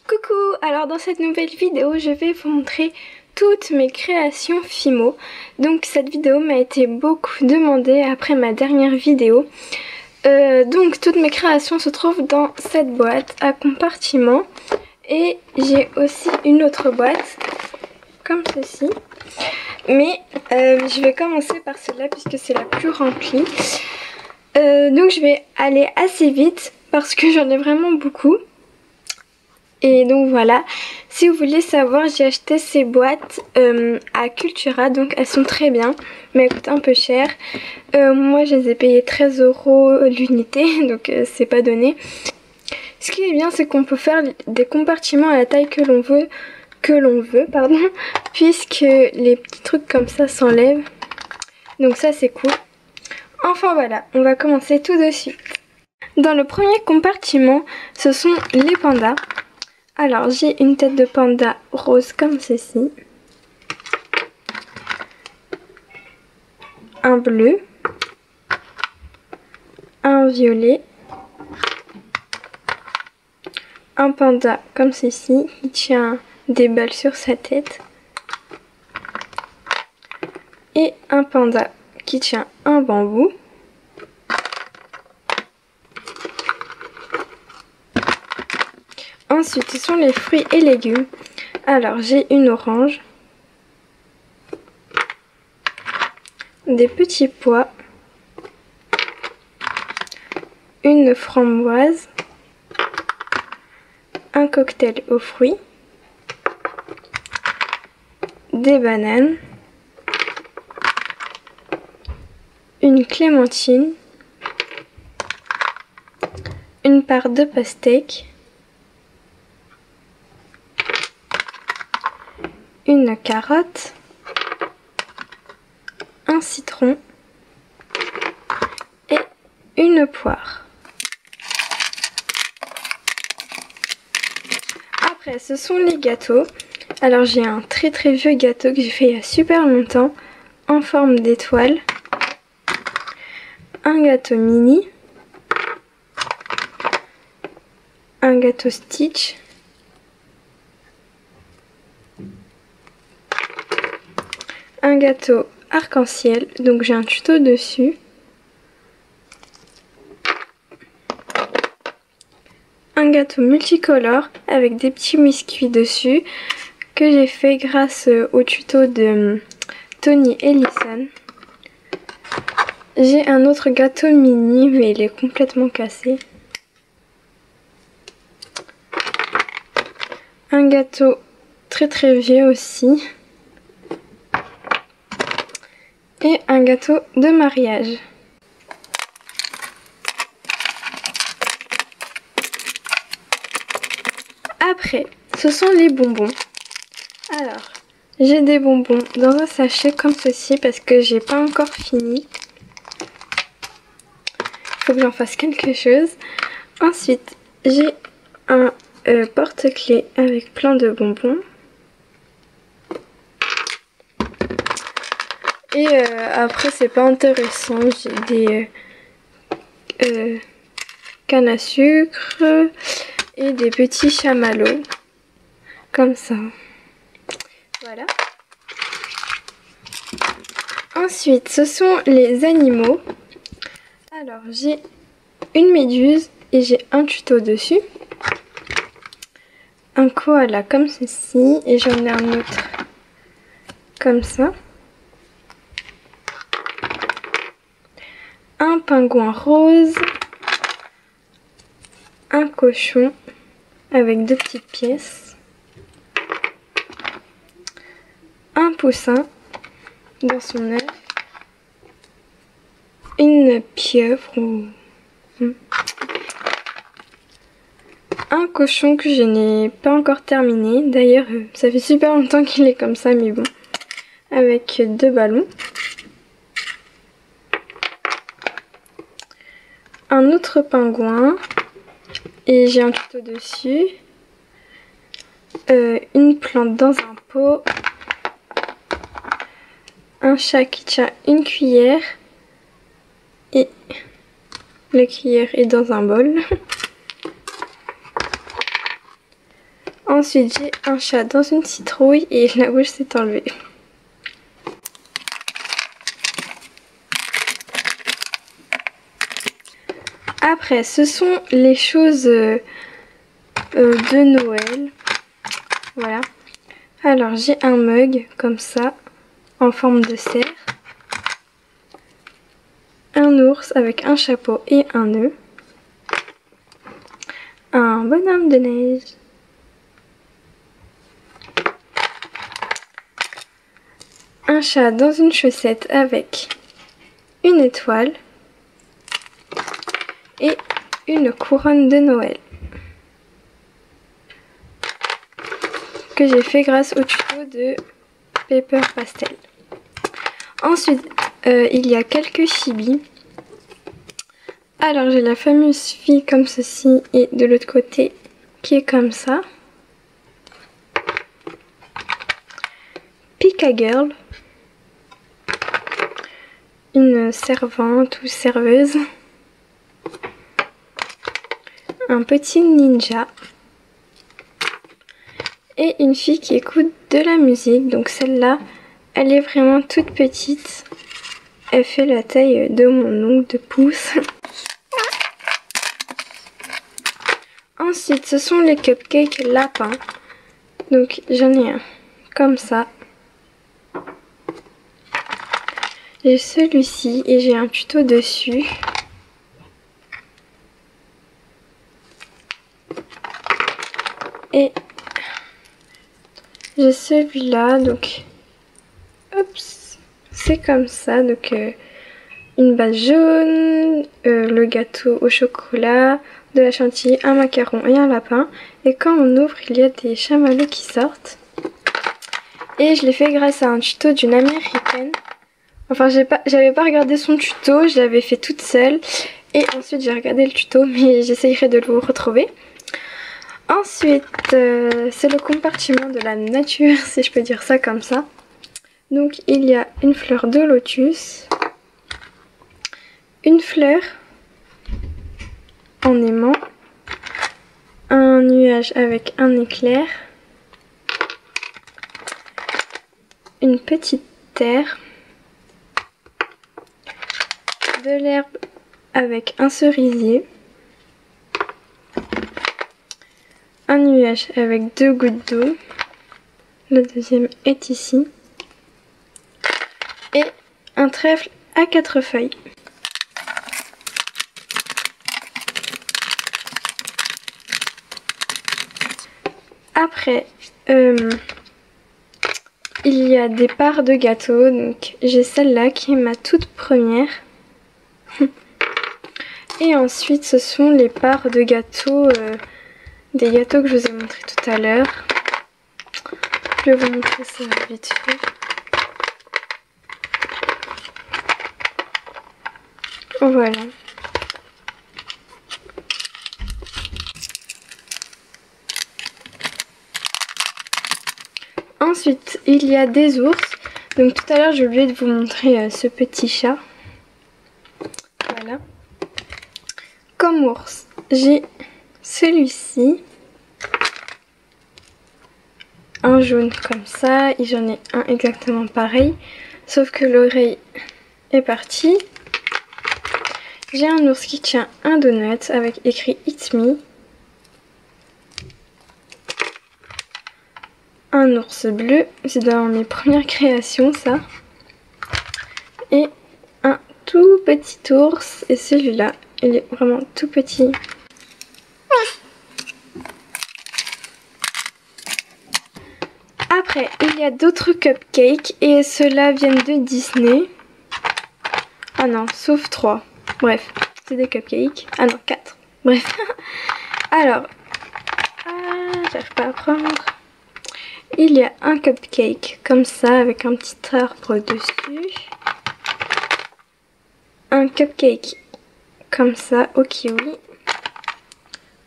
Coucou! Alors dans cette nouvelle vidéo, je vais vous montrer toutes mes créations Fimo. Donc cette vidéo m'a été beaucoup demandée après ma dernière vidéo. Donc toutes mes créations se trouvent dans cette boîte à compartiments. Et j'ai aussi une autre boîte, comme ceci. Mais je vais commencer par celle-là puisque c'est la plus remplie. Donc je vais aller assez vite parce que j'en ai vraiment beaucoup. Et donc voilà, si vous voulez savoir, j'ai acheté ces boîtes à Cultura, donc elles sont très bien, mais elles coûtent un peu cher. Moi je les ai payées 13 € l'unité, donc c'est pas donné. Ce qui est bien, c'est qu'on peut faire des compartiments à la taille que l'on veut, puisque les petits trucs comme ça s'enlèvent. Donc ça c'est cool. Enfin voilà, on va commencer tout de suite. Dans le premier compartiment, ce sont les pandas. Alors j'ai une tête de panda rose comme ceci, un bleu, un violet, un panda comme ceci qui tient des balles sur sa tête et un panda qui tient un bambou. Ensuite, ce sont les fruits et légumes. Alors, j'ai une orange, des petits pois, une framboise, un cocktail aux fruits, des bananes, une clémentine, une part de pastèque, une carotte, un citron et une poire. Après, ce sont les gâteaux. Alors j'ai un très vieux gâteau que j'ai fait il y a super longtemps en forme d'étoile. Un gâteau mini. Un gâteau Stitch. Un gâteau arc-en-ciel, donc j'ai un tuto dessus. Un gâteau multicolore avec des petits biscuits dessus que j'ai fait grâce au tuto de Tony Ellison. J'ai un autre gâteau mini mais il est complètement cassé. Un gâteau très vieux aussi. Et un gâteau de mariage. Après, ce sont les bonbons. Alors, j'ai des bonbons dans un sachet comme ceci parce que j'ai pas encore fini. Il faut que j'en fasse quelque chose. Ensuite, j'ai un porte-clés avec plein de bonbons. Et après c'est pas intéressant, j'ai des cannes à sucre et des petits chamallows comme ça. Voilà. Ensuite ce sont les animaux. Alors j'ai une méduse et j'ai un tuto dessus. Un koala comme ceci et j'en ai un autre comme ça. Un pingouin rose, un cochon avec deux petites pièces, un poussin dans son œuf, une pieuvre ou un cochon que je n'ai pas encore terminé. D'ailleurs, ça fait super longtemps qu'il est comme ça, mais bon, avec deux ballons. Un autre pingouin et j'ai un tuto dessus, une plante dans un pot, un chat qui tient une cuillère et la cuillère est dans un bol, Ensuite j'ai un chat dans une citrouille et la bouche s'est enlevée. Après ce sont les choses de Noël. Voilà. Alors j'ai un mug comme ça en forme de cerf. Un ours avec un chapeau et un nœud. Un bonhomme de neige. Un chat dans une chaussette avec une étoile. Et une couronne de Noël. Que j'ai fait grâce au tuto de Paper Pastel. Ensuite, il y a quelques chibis. Alors j'ai la fameuse fille comme ceci et de l'autre côté qui est comme ça. Pika Girl. Une servante ou serveuse. Un petit ninja. Et une fille qui écoute de la musique. Donc celle-là, elle est vraiment toute petite. Elle fait la taille de mon ongle de pouce. Ensuite, ce sont les cupcakes lapins. Donc j'en ai un comme ça. J'ai celui-ci et j'ai un tuto dessus. Et j'ai celui-là, donc c'est comme ça, donc une base jaune, le gâteau au chocolat, de la chantilly, un macaron et un lapin. Et quand on ouvre, il y a des chamallows qui sortent. Et je l'ai fait grâce à un tuto d'une américaine. Enfin, j'avais pas regardé son tuto, je l'avais fait toute seule. Et ensuite, j'ai regardé le tuto, mais j'essayerai de le retrouver. Ensuite, c'est le compartiment de la nature, si je peux dire ça comme ça. Donc, il y a une fleur de lotus, une fleur en aimant, un nuage avec un éclair, une petite terre, de l'herbe avec un cerisier, un nuage avec 2 gouttes d'eau, le deuxième est ici, et un trèfle à 4 feuilles. Après, il y a des parts de gâteau, donc j'ai celle-là qui est ma toute première. Et ensuite, ce sont les parts de gâteau, des gâteaux que je vous ai montré tout à l'heure. Je vais vous montrer ça vite fait. Voilà. Ensuite, il y a des ours. Donc tout à l'heure, j'ai oublié de vous montrer ce petit chat. Voilà. Comme ours, j'ai celui-ci. Un jaune comme ça. Et j'en ai un exactement pareil. Sauf que l'oreille est partie. J'ai un ours qui tient un donut avec écrit It's Me. Un ours bleu, c'est dans mes premières créations ça. Et un tout petit ours, et celui-là, il est vraiment tout petit. Après, il y a d'autres cupcakes, et ceux-là viennent de Disney. Ah non, sauf 3. Bref, c'est des cupcakes. Ah non, 4. Bref. Alors, j'arrive pas à prendre. Il y a un cupcake comme ça avec un petit arbre dessus. Un cupcake comme ça au kiwi.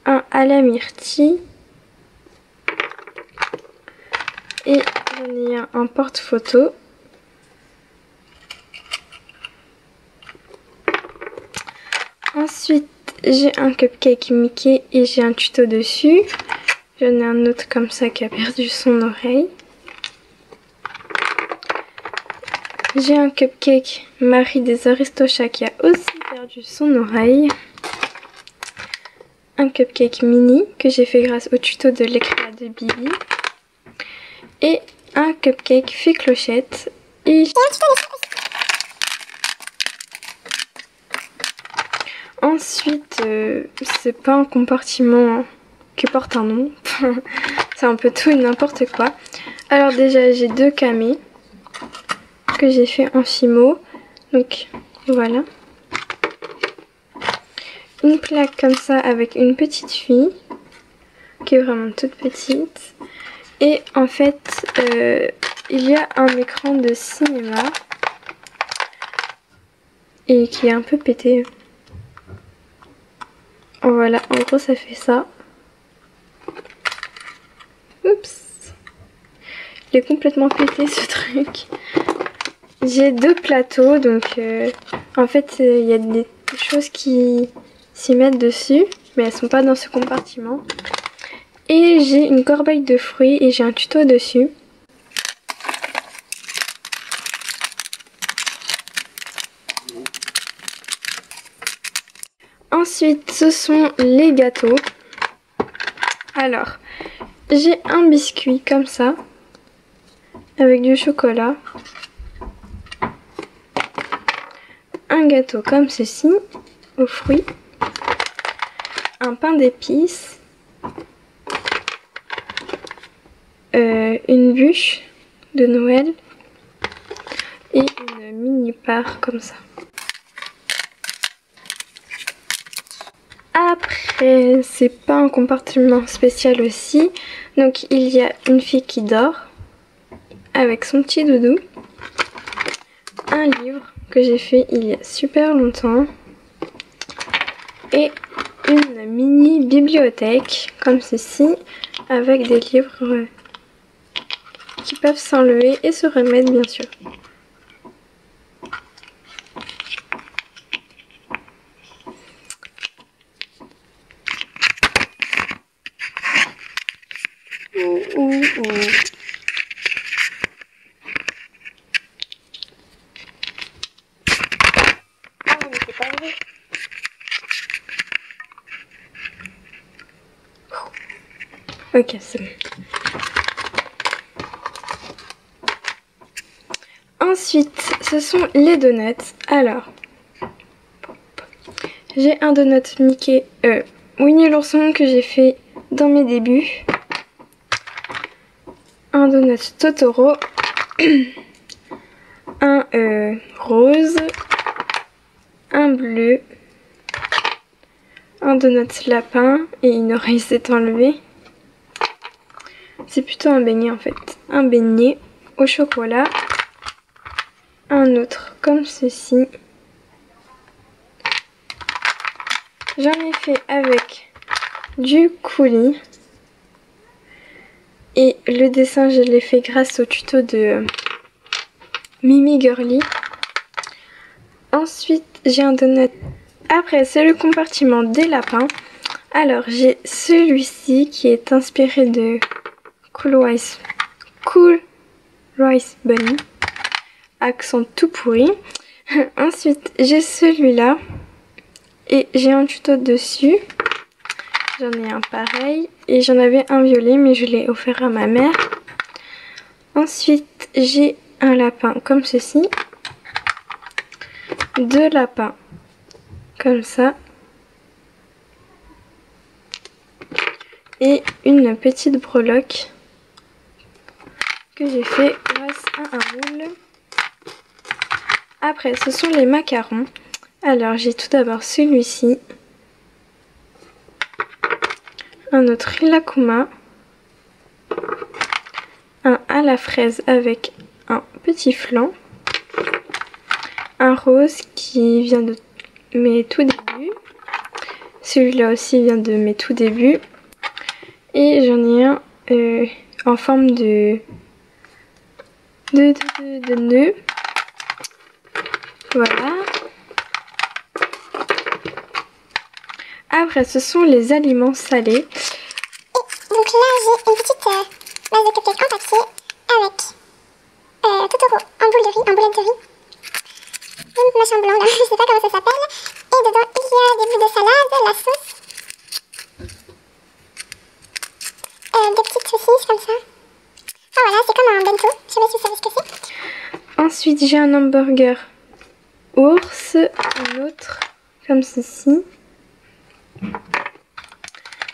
Un à la myrtille. Et j'en ai un porte-photo. Ensuite, j'ai un cupcake Mickey et j'ai un tuto dessus. J'en ai un autre comme ça qui a perdu son oreille. J'ai un cupcake Marie des Aristochats qui a aussi perdu son oreille. Un cupcake mini que j'ai fait grâce au tuto de l'éclat de Bibi. Et un cupcake Fée Clochette. Et ensuite, c'est pas un compartiment qui porte un nom. C'est un peu tout et n'importe quoi. Alors déjà, j'ai 2 camés que j'ai fait en fimo. Donc voilà. Une plaque comme ça avec une petite fille qui est vraiment toute petite. Et en fait, il y a un écran de cinéma et qui est un peu pété. Voilà, en gros ça fait ça. Oups. Il est complètement pété ce truc. J'ai 2 plateaux, donc en fait il y a des choses qui s'y mettent dessus, mais elles sont pas dans ce compartiment. Et j'ai une corbeille de fruits et j'ai un tuto dessus. Ensuite, ce sont les gâteaux. Alors, j'ai un biscuit comme ça, avec du chocolat. Un gâteau comme ceci, aux fruits. Un pain d'épices. Une bûche de Noël. Et une mini part comme ça. Après, c'est pas un compartiment spécial aussi. Donc il y a une fille qui dort avec son petit doudou. Un livre que j'ai fait il y a super longtemps. Et une mini bibliothèque comme ceci avec des livres qui peuvent s'enlever et se remettre bien sûr. Ah mais c'est pas vrai. Ok, c'est bon. Ensuite, ce sont les donuts. Alors, j'ai un donut Mickey, Winnie l'ourson que j'ai fait dans mes débuts. Un donut Totoro. Un rose. Un bleu. Un donut lapin et une oreille s'est enlevée. C'est plutôt un beignet en fait. Un beignet au chocolat. Un autre comme ceci. J'en ai fait avec du coulis. Et le dessin, je l'ai fait grâce au tuto de Mimi Girly. Ensuite, j'ai un donut. Après, c'est le compartiment des lapins. Alors, j'ai celui-ci qui est inspiré de Cool Rice Bunny. Accent tout pourri. Ensuite, j'ai celui-là. Et j'ai un tuto dessus. J'en ai un pareil. Et j'en avais un violet, mais je l'ai offert à ma mère. Ensuite, j'ai un lapin comme ceci. 2 lapins comme ça. Et une petite breloque que j'ai fait grâce à un moule. Après, ce sont les macarons. Alors, j'ai tout d'abord celui-ci. Un autre Rilakkuma. Un à la fraise avec un petit flan. Un rose qui vient de mes tout débuts. Celui-là aussi vient de mes tout débuts. Et j'en ai un en forme de nœud. Voilà. Après, ce sont les aliments salés. Donc là j'ai une petite base de cupcake en papier avec Totoro en boule de riz, en boulette de riz. Un machin blanc là, je sais pas comment ça s'appelle. Et dedans il y a des bouts de salade, la sauce. Des petites saucisses comme ça. Ah voilà, c'est comme un bento, je sais pas si vous savez ce que c'est. Ensuite j'ai un hamburger ours, un autre comme ceci.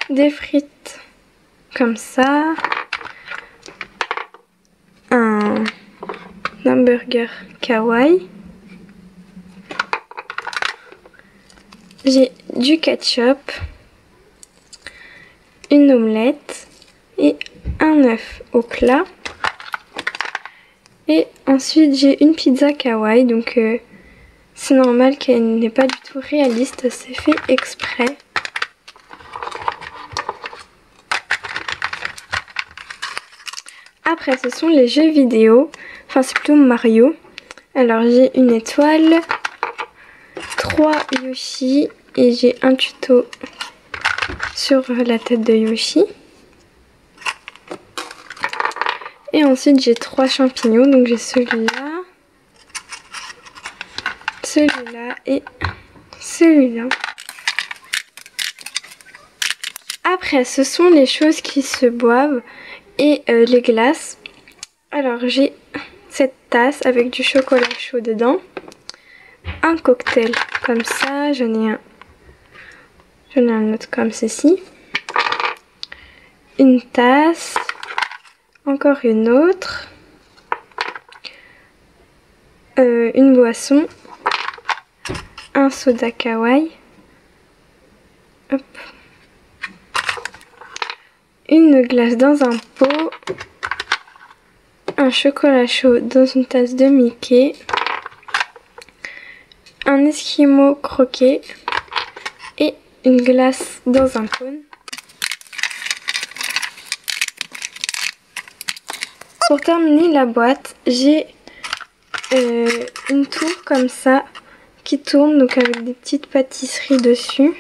Des frites comme ça. Un hamburger kawaii. J'ai du ketchup, une omelette et un œuf au plat. Et ensuite j'ai une pizza kawaii, donc c'est normal qu'elle n'est pas du tout réaliste, c'est fait exprès. Après ce sont les jeux vidéo, enfin c'est plutôt Mario. Alors j'ai une étoile, 3 Yoshi et j'ai un tuto sur la tête de Yoshi. Et ensuite j'ai 3 champignons, donc j'ai celui-là, celui-là et celui-là. Après ce sont les choses qui se boivent et les glaces. Alors j'ai cette tasse avec du chocolat chaud dedans. Un cocktail comme ça, j'en ai un autre comme ceci. Une tasse, encore une autre, une boisson, un soda kawaii, hop, une glace dans un pot, un chocolat chaud dans une tasse de Mickey, un esquimau croqué et une glace dans un cône. Pour terminer la boîte, j'ai une tour comme ça qui tourne, donc avec des petites pâtisseries dessus.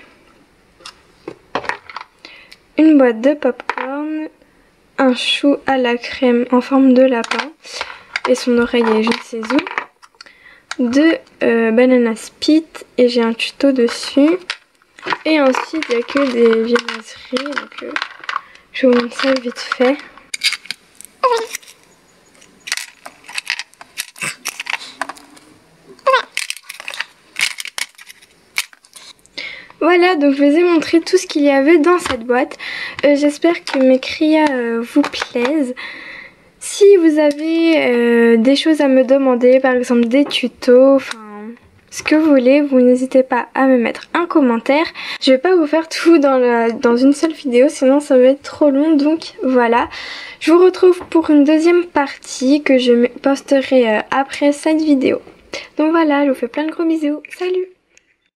Une boîte de popcorn, un chou à la crème en forme de lapin et son oreiller je ne sais où. 2 banana split et j'ai un tuto dessus. Et ensuite il n'y a que des viennoiseries, donc je vous montre ça vite fait. Voilà, donc je vous ai montré tout ce qu'il y avait dans cette boîte. J'espère que mes créas vous plaisent. Si vous avez des choses à me demander, par exemple des tutos, enfin ce que vous voulez, vous n'hésitez pas à me mettre un commentaire. Je vais pas vous faire tout dans une seule vidéo, sinon ça va être trop long, donc voilà. Je vous retrouve pour une deuxième partie que je posterai après cette vidéo. Donc voilà, je vous fais plein de gros bisous. Salut!